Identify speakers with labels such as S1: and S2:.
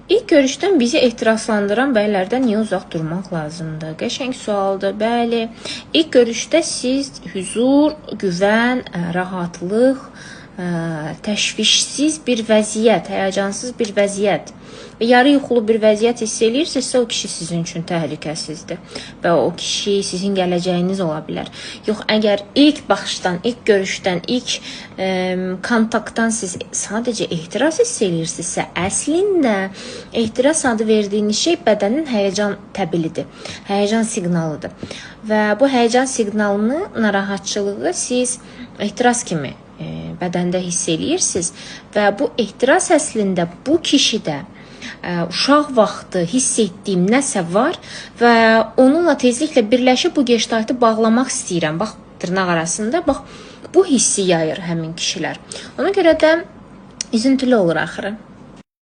S1: İlk görüşdən bizi ehtiraslandıran bəylərdən niyə uzaq durmaq lazımdır? Qəşəng sualdır. Bəli, ilk görüşdə siz huzur, güvən, rahatlıq, təşvişsiz bir vəziyyət, həyəcansız bir vəziyyət və yarı yuxulu bir vəziyyət hiss eləyirsinizsə, o kişi sizin üçün təhlükəsizdir və o kişi sizin gələcəyiniz ola bilər. Yox, əgər ilk baxışdan, ilk görüşdən, ilk kontaktdan siz sadəcə ehtiras hiss eləyirsinizsə, əslində ehtiras adı verdiyiniz şey bədənin həyəcan təbilidir, həyəcan siqnalıdır və bu həyəcan siqnalını, narahatçılığı siz ehtiras kimi bədəndə hiss eləyirsiniz və bu ehtiras əslində bu kişidə uşaq vaxtı hiss etdiyim nəsə var və onunla tezliklə birləşib bu geştaytı bağlamaq istəyirəm. Bax, dırnaq arasında, bax, bu hissi yayır həmin kişilər. Ona görə də üzüntülü olur axırı.